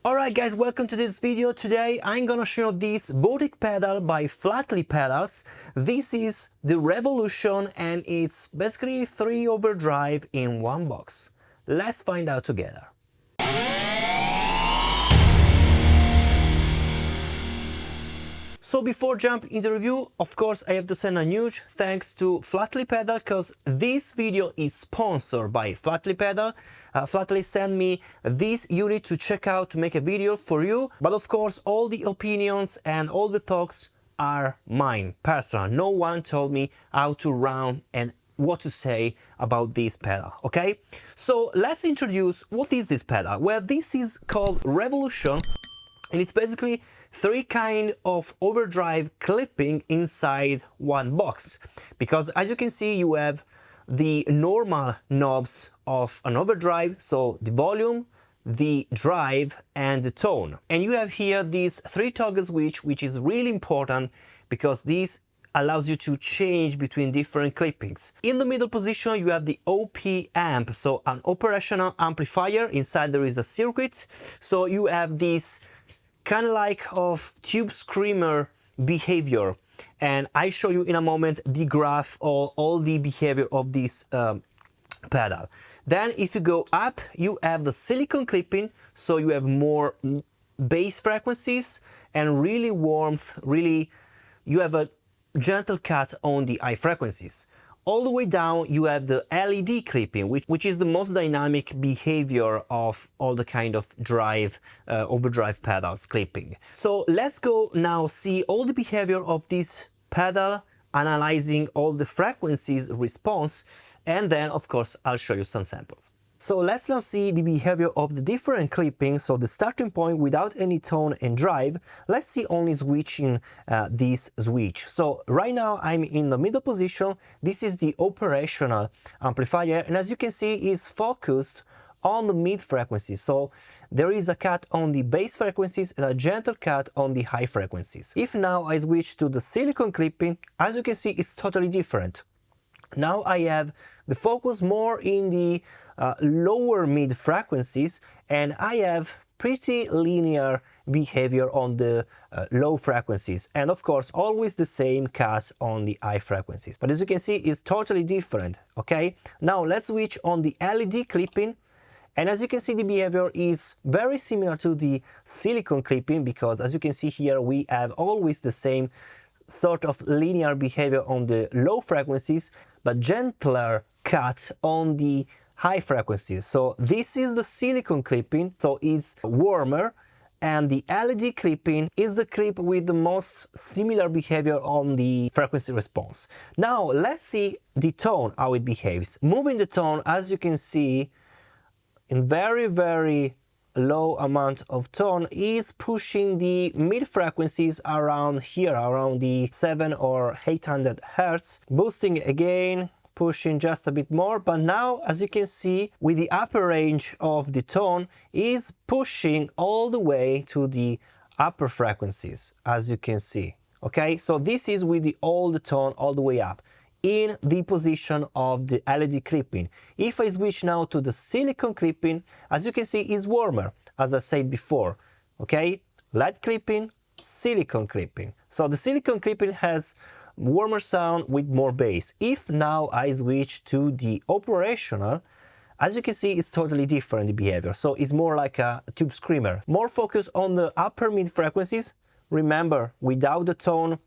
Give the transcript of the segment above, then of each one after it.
Alright guys, welcome to this video. Today I'm gonna show this boutique pedal by Flattley Pedals. This is the Revolution and it's basically 3 overdrive in one box. Let's find out together. So before jumping into the review, of course I have to send a huge thanks to Flattley Pedal because this video is sponsored by Flattley Pedal. Flattley sent me this unit to check out to make a video for you, but of course all the opinions and all the thoughts are mine, personal. No one told me how to run and what to say about this pedal, okay? So let's introduce what is this pedal. Well, this is called Revolution and it's basically 3 kind of overdrive clipping inside one box, because as you can see you have the normal knobs of an overdrive, so the volume, the drive and the tone, and you have here these 3 toggle switch, which is really important because this allows you to change between different clippings. In the middle position you have the OP amp, so an operational amplifier. Inside there is a circuit, so you have this kind of like of tube screamer behavior, and I show you in a moment the graph of all the behavior of this pedal. Then if you go up you have the silicone clipping, so you have more bass frequencies and really warmth, really you have a gentle cut on the high frequencies. All the way down you have the LED clipping, which is the most dynamic behavior of all the kind of drive overdrive pedals clipping. So let's go now see all the behavior of this pedal, analyzing all the frequencies response, and then of course I'll show you some samples. So let's now see the behavior of the different clipping. So the starting point without any tone and drive, let's see only switching this switch. So right now I'm in the middle position. This is the operational amplifier, and as you can see it's focused on the mid frequencies. So there is a cut on the bass frequencies and a gentle cut on the high frequencies. If now I switch to the silicone clipping, as you can see it's totally different. Now I have the focus more in the lower mid frequencies, and I have pretty linear behavior on the low frequencies, and of course always the same cut on the high frequencies. But as you can see it's totally different, okay? Now let's switch on the LED clipping, and as you can see the behavior is very similar to the silicone clipping, because as you can see here we have always the same sort of linear behavior on the low frequencies, but gentler cut on the high frequencies. So this is the silicone clipping, so it's warmer, and the LED clipping is the clip with the most similar behavior on the frequency response. Now let's see the tone, how it behaves. Moving the tone, as you can see, in very low amount of tone is pushing the mid frequencies around here, around the 700 or 800 Hertz, boosting again, pushing just a bit more, but now as you can see with the upper range of the tone is pushing all the way to the upper frequencies, as you can see, okay? So this is with the old tone all the way up in the position of the LED clipping. If I switch now to the silicone clipping, as you can see is warmer, as I said before, okay? LED clipping, silicone clipping. So the silicone clipping has warmer sound with more bass. If now I switch to the operational, as you can see it's totally different the behavior, so it's more like a tube screamer, more focused on the upper mid frequencies. Remember, without the tone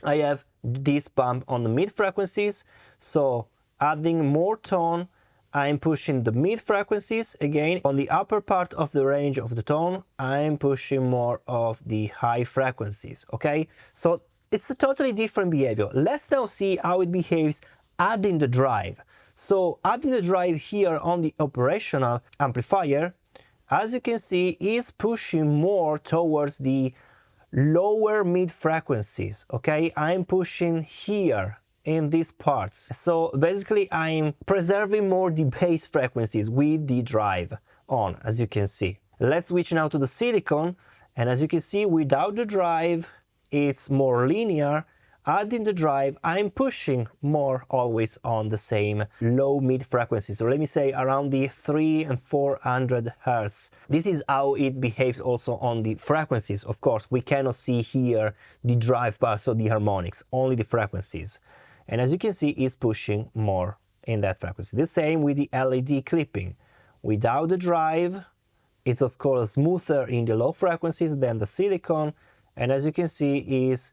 I have this bump on the mid frequencies, so adding more tone I'm pushing the mid frequencies. Again, on the upper part of the range of the tone I'm pushing more of the high frequencies, okay? So it's a totally different behavior. Let's now see how it behaves adding the drive. So adding the drive here on the operational amplifier, as you can see, is pushing more towards the lower mid frequencies, okay? I'm pushing here in these parts. So basically I'm preserving more the bass frequencies with the drive on, as you can see. Let's switch now to the silicone, And as you can see, without the drive, it's more linear. Adding the drive, I'm pushing more always on the same low-mid frequencies. So let me say around the 300 and 400 Hertz. This is how it behaves also on the frequencies. Of course, we cannot see here the drive part, so the harmonics, only the frequencies. And as you can see, it's pushing more in that frequency. The same with the LED clipping. Without the drive, it's of course smoother in the low frequencies than the silicone, and as you can see is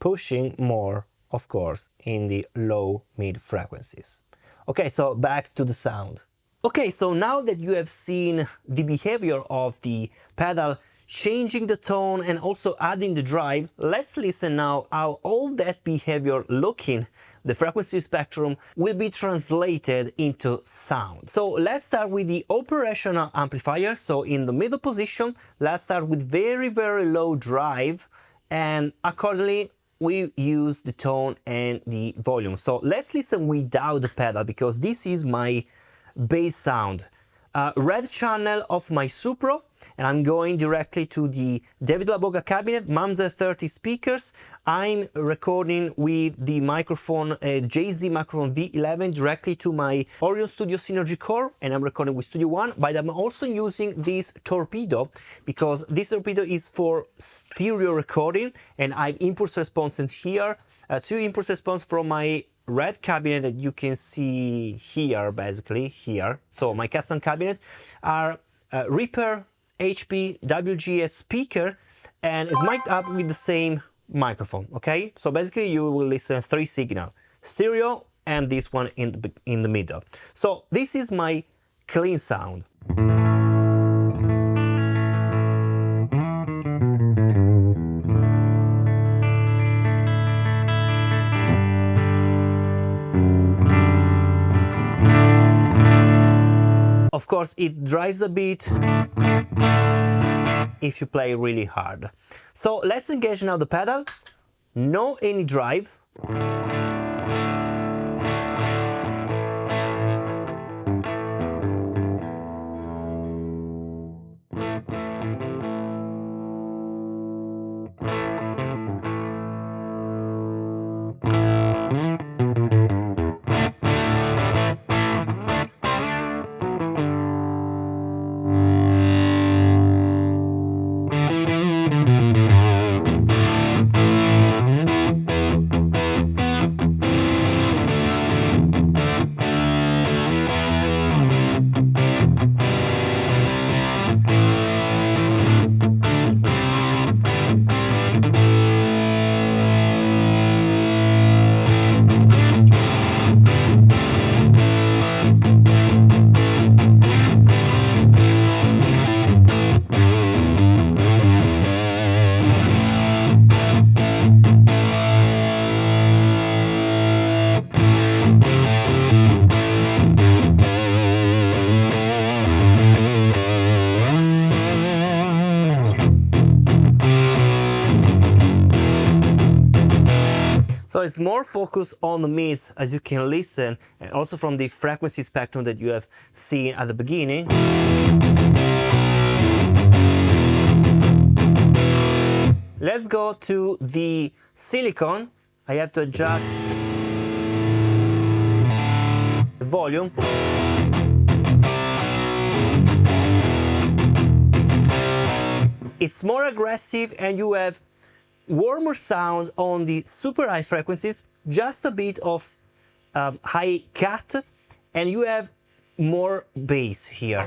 pushing more, of course, in the low mid frequencies. Okay, so back to the sound. Okay, so now that you have seen the behavior of the pedal changing the tone and also adding the drive, let's listen now how all that behavior looking the frequency spectrum will be translated into sound. So let's start with the operational amplifier. So in the middle position, let's start with very, very low drive, and accordingly we use the tone and the volume. So let's listen without the pedal, because this is my bass sound. Red channel of my Supro, and I'm going directly to the David LaBoga cabinet, Mamzer 30 speakers. I'm recording with the microphone, JZ microphone V11, directly to my Orion Studio Synergy Core, and I'm recording with Studio One, but I'm also using this torpedo, because this torpedo is for stereo recording, and I have impulse response in here, 2 impulse response from my red cabinet that you can see here, basically here. So my custom cabinet are Reaper HP WGS speaker, and it's mic'd up with the same microphone. Okay, so basically you will listen 3 signal, stereo and this one in the middle. So this is my clean sound. Of course, it drives a bit if you play really hard. So let's engage now the pedal. No any drive. So it's more focused on the mids, as you can listen, and also from the frequency spectrum that you have seen at the beginning. Let's go to the silicone. I have to adjust the volume. It's more aggressive and you have warmer sound on the super high frequencies, just a bit of high cut, and you have more bass here.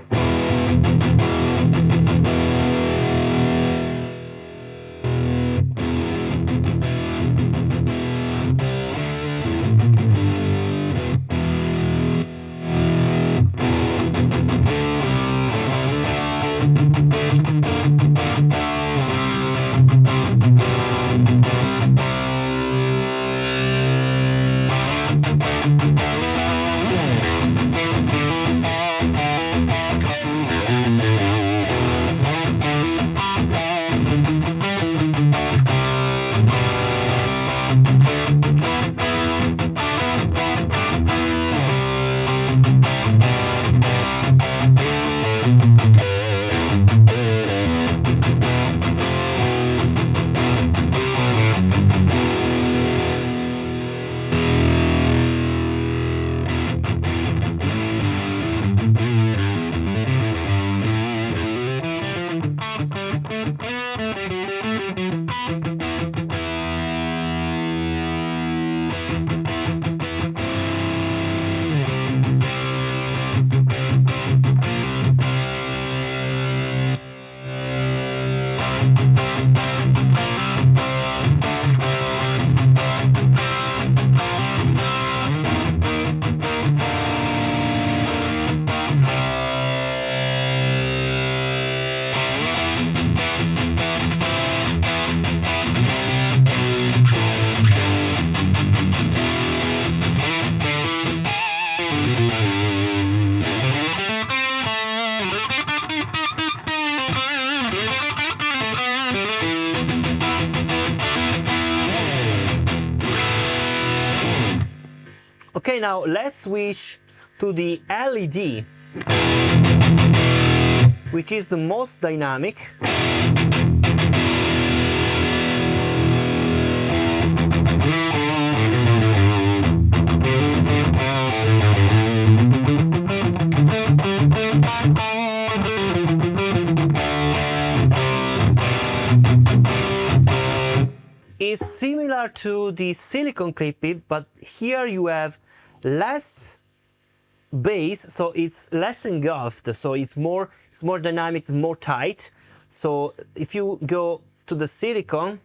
Okay, now let's switch to the LED, which is the most dynamic. It's similar to the silicon clip, but here you have less base, so it's less engulfed, so it's more dynamic, more tight. So if you go to the silicon,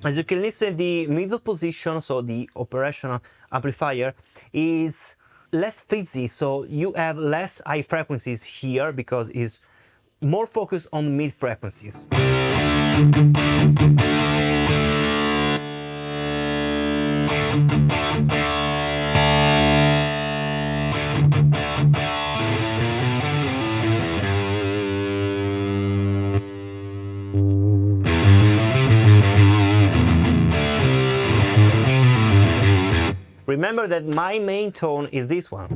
as you can listen, the middle position, so the operational amplifier, is less fizzy, so you have less high frequencies here because it's more focused on mid frequencies. Remember that my main tone is this one.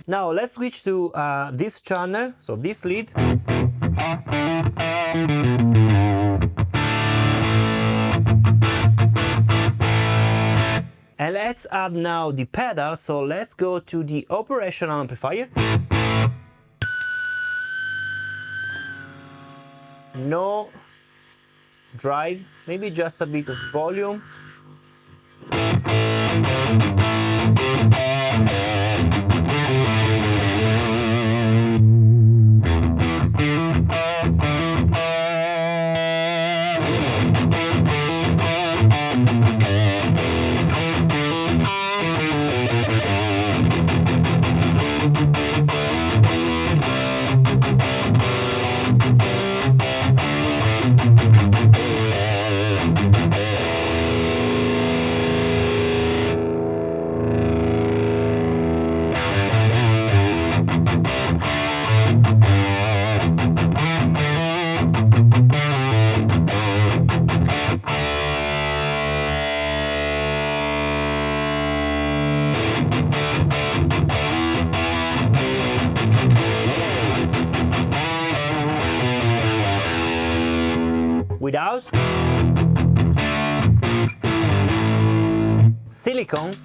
Now let's switch to this channel, so this lead. And let's add now the pedal, so let's go to the operational amplifier. No drive, maybe just a bit of volume. Without silicone.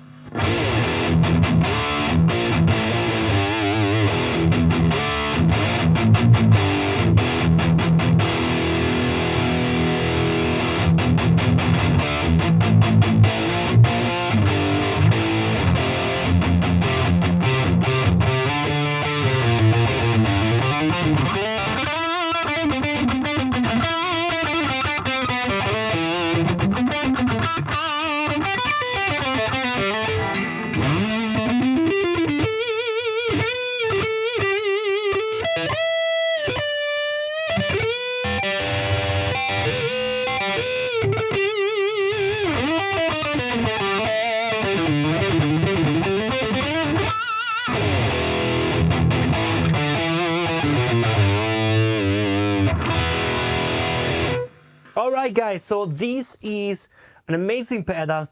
Alright guys, so this is an amazing pedal,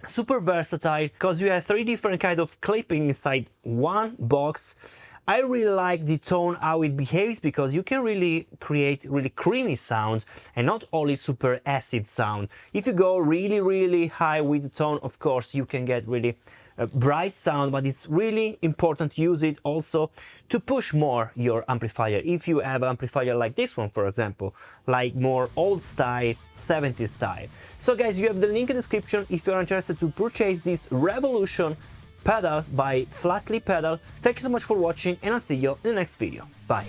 super versatile, because you have 3 different kind of clipping inside one box. I really like the tone, how it behaves, because you can really create really creamy sound and not only super acid sound. If you go really high with the tone, of course you can get really bright sound, but it's really important to use it also to push more your amplifier. If you have an amplifier like this one, for example, like more old style, 70s style. So guys, you have the link in the description if you're interested to purchase this Revolution pedals by Flattley Pedal. Thank you so much for watching, and I'll see you in the next video. Bye.